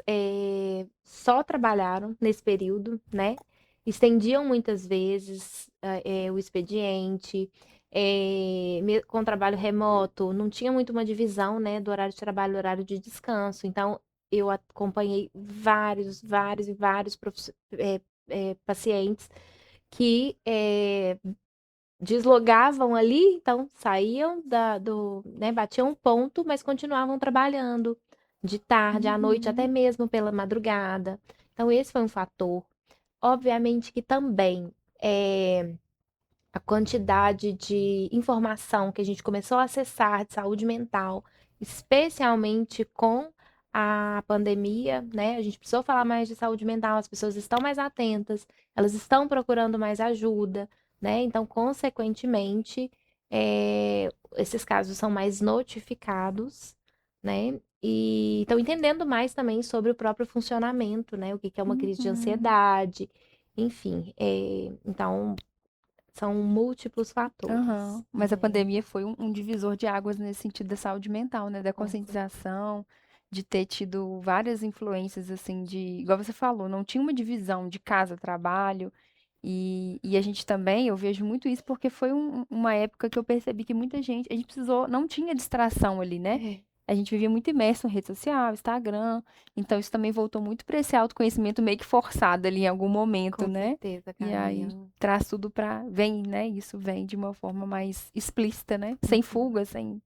só trabalharam nesse período, né? Estendiam muitas vezes o expediente, com trabalho remoto, não tinha muito uma divisão, né, do horário de trabalho e horário de descanso. Então, eu acompanhei vários e vários pacientes que deslogavam ali, então saíam né, batiam um ponto, mas continuavam trabalhando de tarde, à noite, até uhum, mesmo pela madrugada. Então, esse foi um fator. Obviamente que também a quantidade de informação que a gente começou a acessar de saúde mental, especialmente com a pandemia, né? A gente precisou falar mais de saúde mental, as pessoas estão mais atentas, elas estão procurando mais ajuda, né? Então, consequentemente, esses casos são mais notificados, né? E estão entendendo mais também sobre o próprio funcionamento, né? O que que é uma crise de uhum. ansiedade, enfim. Então, são múltiplos fatores, Aham. Mas a né? pandemia foi um divisor de águas nesse sentido da saúde mental, né? Da Com certeza. conscientização, de ter tido várias influências, assim, de, igual você falou, não tinha uma divisão de casa, trabalho, e a gente também, eu vejo muito isso porque foi uma época que eu percebi que muita gente, a gente precisou, não tinha distração ali, né? É, A gente vivia muito imerso em rede social, Instagram, então isso também voltou muito para esse autoconhecimento meio que forçado ali em algum momento, com né? certeza, E Karine. aí traz tudo pra. Vem, né? Isso vem de uma forma mais explícita, né? Sem Uhum. fuga, sem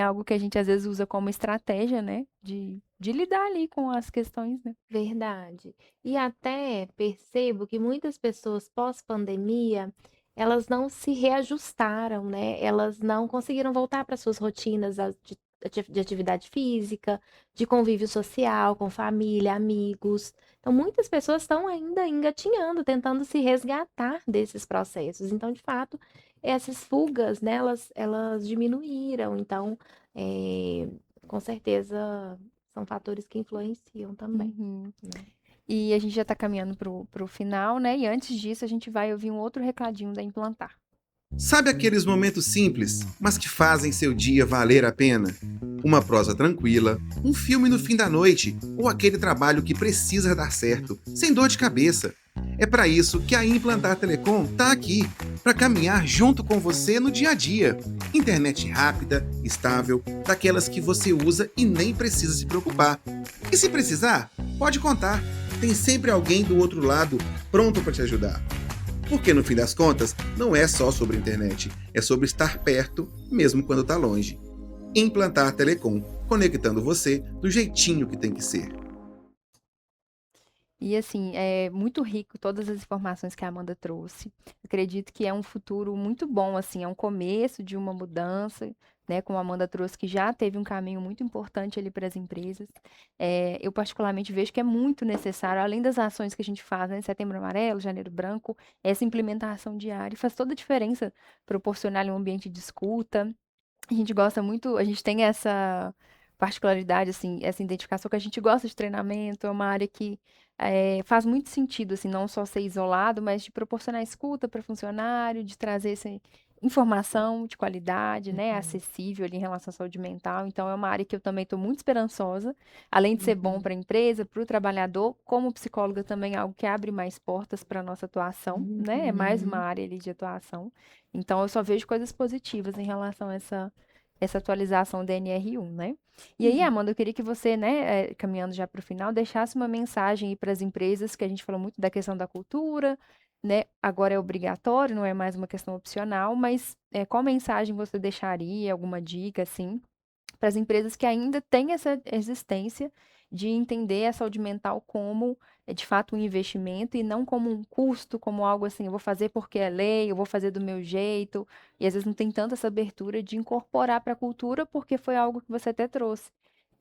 algo que a gente às vezes usa como estratégia, né? De lidar ali com as questões, né? Verdade. E até percebo que muitas pessoas pós-pandemia, elas não se reajustaram, né? Elas não conseguiram voltar para suas rotinas de atividade física, de convívio social, com família, amigos. Então, muitas pessoas estão ainda engatinhando, tentando se resgatar desses processos. Então, de fato, essas fugas, né, elas diminuíram. Então, eh, com certeza são fatores que influenciam também, Uhum. né? E a gente já tá caminhando pro final, né? E antes disso, a gente vai ouvir um outro recadinho da Implantar. Sabe aqueles momentos simples, mas que fazem seu dia valer a pena? Uma prosa tranquila, um filme no fim da noite ou aquele trabalho que precisa dar certo, sem dor de cabeça. É para isso que a Implantar Telecom está aqui, para caminhar junto com você no dia a dia. Internet rápida, estável, daquelas que você usa e nem precisa se preocupar. E se precisar, pode contar. Tem sempre alguém do outro lado pronto para te ajudar. Porque no fim das contas, não é só sobre internet, é sobre estar perto, mesmo quando está longe. Implantar Telecom, conectando você do jeitinho que tem que ser. E assim, é muito rico todas as informações que a Amanda trouxe. Acredito que é um futuro muito bom, assim, é um começo de uma mudança, né, como a Amanda trouxe, que já teve um caminho muito importante ali para as empresas. Eu particularmente vejo que é muito necessário, além das ações que a gente faz, né, Setembro Amarelo, Janeiro Branco, essa implementação diária faz toda a diferença proporcionar ali um ambiente de escuta. A gente gosta muito, a gente tem essa particularidade, assim, essa identificação que a gente gosta de treinamento, é uma área que faz muito sentido, assim, não só ser isolado, mas de proporcionar escuta para funcionário, de trazer essa informação de qualidade, né, Uhum. acessível ali em relação à saúde mental. Então, é uma área que eu também estou muito esperançosa, além de ser bom Uhum. para a empresa, para o trabalhador, como psicóloga também é algo que abre mais portas para a nossa atuação, né, é mais uma Uhum. área ali de atuação. Então, eu só vejo coisas positivas em relação a essa atualização da NR1, né? E aí, Uhum. Amanda, eu queria que você, né, caminhando já para o final, deixasse uma mensagem aí para as empresas, que a gente falou muito da questão da cultura, né? Agora é obrigatório, não é mais uma questão opcional, mas qual mensagem você deixaria, alguma dica, assim, para as empresas que ainda têm essa existência de entender a saúde mental como, de fato, um investimento e não como um custo, como algo assim, eu vou fazer porque é lei, eu vou fazer do meu jeito, e às vezes não tem tanta essa abertura de incorporar para a cultura porque foi algo que você até trouxe.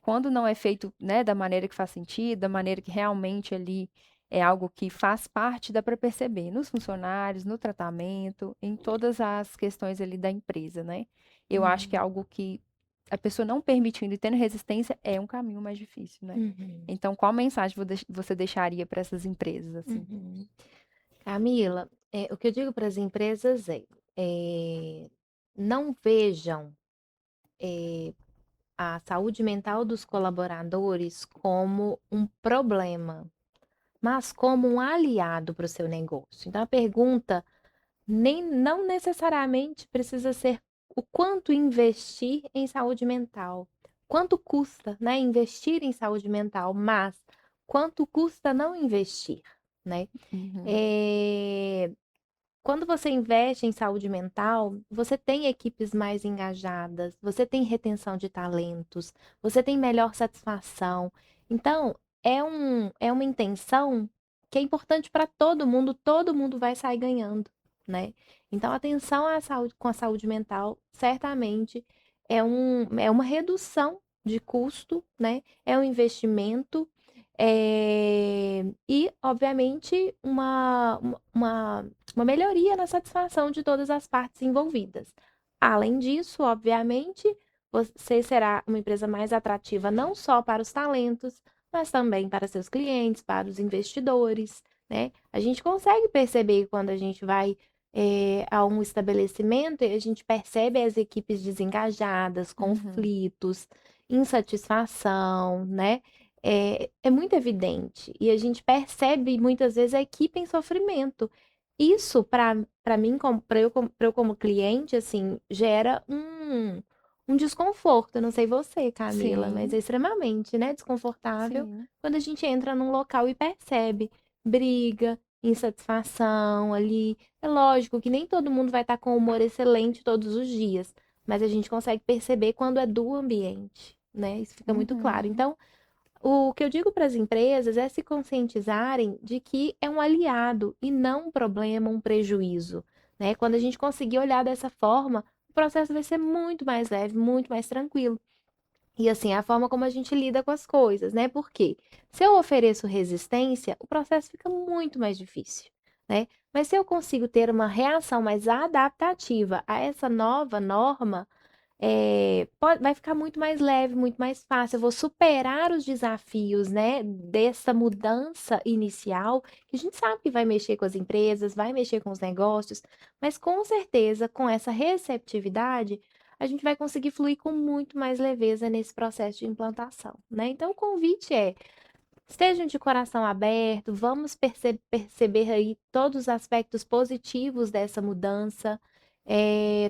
Quando não é feito, né, da maneira que faz sentido, da maneira que realmente ali é algo que faz parte, dá para perceber nos funcionários, no tratamento, em todas as questões ali da empresa, né? Eu acho que é Uhum. algo que a pessoa não permitindo e tendo resistência é um caminho mais difícil, né? Uhum. Então, qual mensagem você deixaria para essas empresas, assim? Uhum. Camila, o que eu digo para as empresas é, não vejam a saúde mental dos colaboradores como um problema, mas como um aliado para o seu negócio. Então, a pergunta não necessariamente precisa ser o quanto investir em saúde mental. Quanto custa, né, investir em saúde mental, mas quanto custa não investir, né? Uhum, Eh, Quando você investe em saúde mental, você tem equipes mais engajadas, você tem retenção de talentos, você tem melhor satisfação. Então, é uma intenção que é importante para todo mundo vai sair ganhando, né? Então, atenção à saúde, com a saúde mental, certamente é uma redução de custo, né? É um investimento e, obviamente, uma melhoria na satisfação de todas as partes envolvidas. Além disso, obviamente, você será uma empresa mais atrativa não só para os talentos, mas também para seus clientes, para os investidores, né? A gente consegue perceber quando a gente vai a um estabelecimento e a gente percebe as equipes desengajadas, uhum, conflitos, insatisfação, né? É muito evidente. E a gente percebe muitas vezes a equipe em sofrimento. Isso, para mim, pra eu como cliente, assim, gera um desconforto. Eu não sei você, Camila, mas sim, é extremamente, né, desconfortável sim. quando a gente entra num local e percebe briga, insatisfação ali. É lógico que nem todo mundo vai estar com humor excelente todos os dias, mas a gente consegue perceber quando é do ambiente, né? Isso fica muito claro. Uhum, Então, o que eu digo para as empresas é se conscientizarem de que é um aliado e não um problema, um prejuízo, né? Quando a gente conseguir olhar dessa forma, o processo vai ser muito mais leve, muito mais tranquilo. E assim, a forma como a gente lida com as coisas, né? Porque se eu ofereço resistência, o processo fica muito mais difícil, né? Mas se eu consigo ter uma reação mais adaptativa a essa nova norma, vai ficar muito mais leve, muito mais fácil. Eu vou superar os desafios, né, dessa mudança inicial, que a gente sabe que vai mexer com as empresas, vai mexer com os negócios, mas com certeza, com essa receptividade, a gente vai conseguir fluir com muito mais leveza nesse processo de implantação, né? Então, o convite é: estejam de coração aberto, vamos perceber aí todos os aspectos positivos dessa mudança.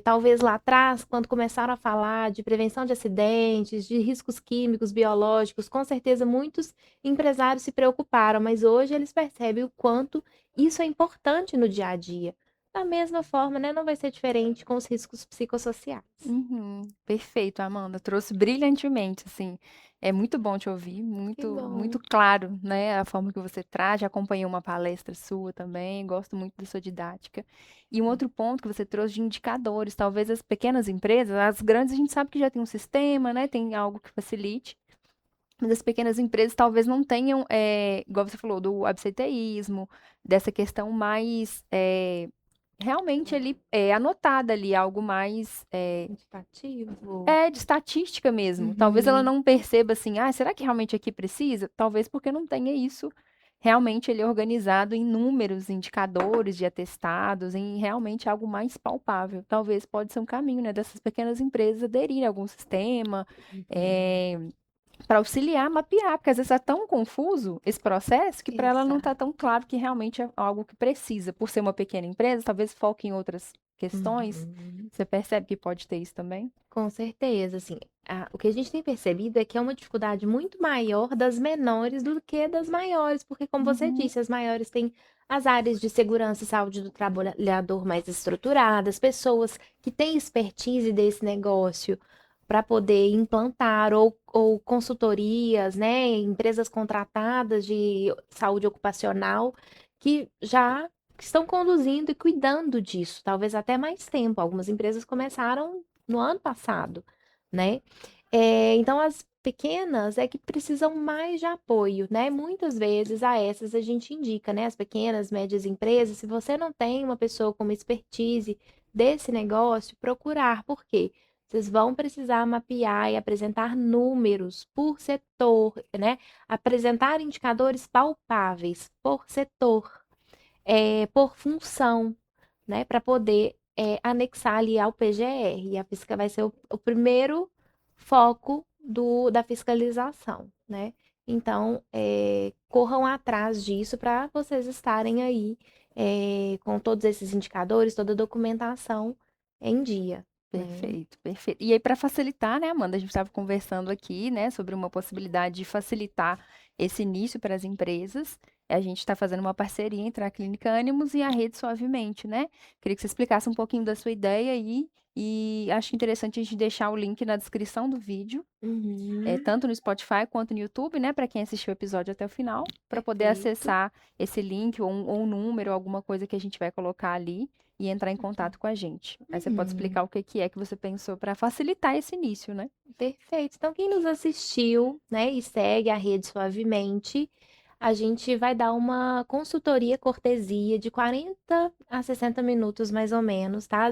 Talvez lá atrás, quando começaram a falar de prevenção de acidentes, de riscos químicos, biológicos, com certeza muitos empresários se preocuparam, mas hoje eles percebem o quanto isso é importante no dia a dia, Da mesma forma, né, não vai ser diferente com os riscos psicossociais. Uhum. Perfeito, Amanda. Trouxe brilhantemente, assim. É muito bom te ouvir, Que muito, bom. muito claro, né, a forma que você traz. Já acompanhei uma palestra sua também, gosto muito da sua didática. E um outro ponto que você trouxe de indicadores, talvez as pequenas empresas, as grandes a gente sabe que já tem um sistema, né, tem algo que facilite. Mas as pequenas empresas talvez não tenham, igual você falou, do absenteísmo, dessa questão mais realmente ali anotada ali, algo mais Indicativo. de estatística mesmo. Talvez ela Uhum. não perceba assim, ah, será que realmente aqui precisa? Talvez porque não tenha isso realmente ele organizado em números, indicadores de atestados, em realmente algo mais palpável. Talvez pode ser um caminho, né, dessas pequenas empresas aderirem a algum sistema, Uhum. para auxiliar a mapear, porque às vezes é tão confuso esse processo que para ela não está Exato. tão claro que realmente é algo que precisa. Por ser uma pequena empresa, talvez foque em outras questões. Uhum. Você percebe que pode ter isso também? Com certeza, assim, o que a gente tem percebido é que é uma dificuldade muito maior das menores do que das maiores, porque, como você Uhum, disse, as maiores têm as áreas de segurança e saúde do trabalhador mais estruturadas, pessoas que têm expertise desse negócio para poder implantar, ou consultorias, né, empresas contratadas de saúde ocupacional que já estão conduzindo e cuidando disso, talvez até mais tempo. Algumas empresas começaram no ano passado, né? Então, as pequenas é que precisam mais de apoio, né? Muitas vezes a essas a gente indica, né? As pequenas, médias empresas, se você não tem uma pessoa com uma expertise desse negócio, procurar. Por quê? Vocês vão precisar mapear e apresentar números por setor, né? Apresentar indicadores palpáveis por setor, por função, né, para poder anexar ali ao PGR. E a fiscal vai ser o primeiro foco da fiscalização, né? Então, corram atrás disso para vocês estarem aí com todos esses indicadores, toda a documentação em dia, né? perfeito, perfeito. E aí, para facilitar, né, Amanda, a gente estava conversando aqui, né, sobre uma possibilidade de facilitar esse início para as empresas. A gente está fazendo uma parceria entre a Clínica Ânimos e a Rede Suavemente, né? Queria que você explicasse um pouquinho da sua ideia aí. E acho interessante a gente deixar o link na descrição do vídeo, Uhum, tanto no Spotify quanto no YouTube, né, para quem assistiu o episódio até o final, para poder perfeito. acessar esse link ou um número, alguma coisa que a gente vai colocar ali e entrar em contato com a gente. Aí você pode Uhum. explicar o que que é que você pensou para facilitar esse início, né? Perfeito. Então, quem nos assistiu, né, e segue a rede Suavemente, a gente vai dar uma consultoria cortesia de 40 a 60 minutos, mais ou menos, tá?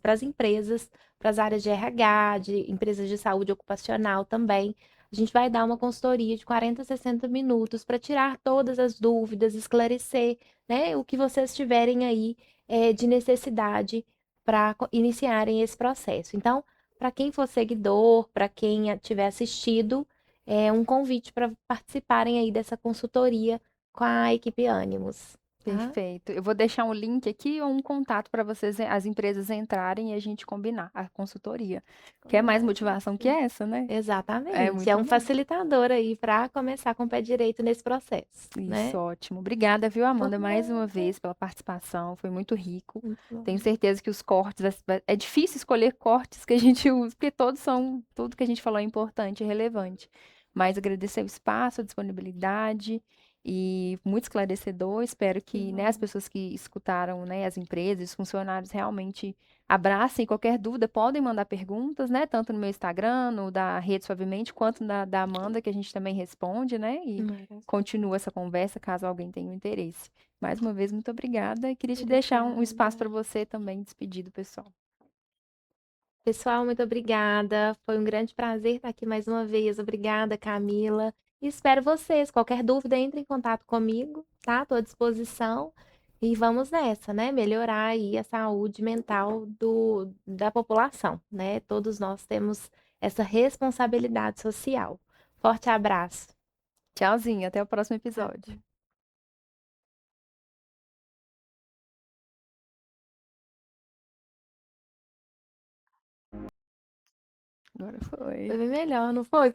Para as empresas, para as áreas de RH, de empresas de saúde ocupacional também. A gente vai dar uma consultoria de 40 a 60 minutos para tirar todas as dúvidas, esclarecer, né, o que vocês tiverem aí de necessidade para iniciarem esse processo. Então, para quem for seguidor, para quem tiver assistido, é um convite para participarem aí dessa consultoria com a equipe Ânimos, tá? Perfeito. Eu vou deixar um link aqui ou um contato para vocês, as empresas entrarem e a gente combinar a consultoria. Quer mais motivação que Combinadíssimo. essa, né? É Exatamente. É muito um bom. facilitador aí para começar com o pé direito nesse processo, Isso, né? ótimo. Obrigada, viu, Por Amanda, mais uma nada. vez pela participação. Foi muito rico. Muito bom. Tenho certeza que os cortes, é difícil escolher cortes que a gente usa, porque tudo que a gente falou é importante e relevante. Mas agradecer o espaço, a disponibilidade e muito esclarecedor. Espero Que que, né, as bom. pessoas que escutaram, né, as empresas, os funcionários realmente abracem. Qualquer dúvida, podem mandar perguntas, né, tanto no meu Instagram, no da Rede Suavemente, quanto da Amanda, que a gente também responde, né? E Maravilha. continua essa conversa caso alguém tenha um interesse. Mais uma vez, muito obrigada. E queria te deixar um espaço Obrigada. para você também despedir do pessoal. Pessoal, muito obrigada. Foi um grande prazer estar aqui mais uma vez. Obrigada, Camila. E espero vocês. Qualquer dúvida, entre em contato comigo, tá? Estou à disposição. E vamos nessa, né? Melhorar aí a saúde mental da população, né? Todos nós temos essa responsabilidade social. Forte abraço. Tchauzinho, até o próximo episódio. Agora foi. Foi bem melhor, não foi?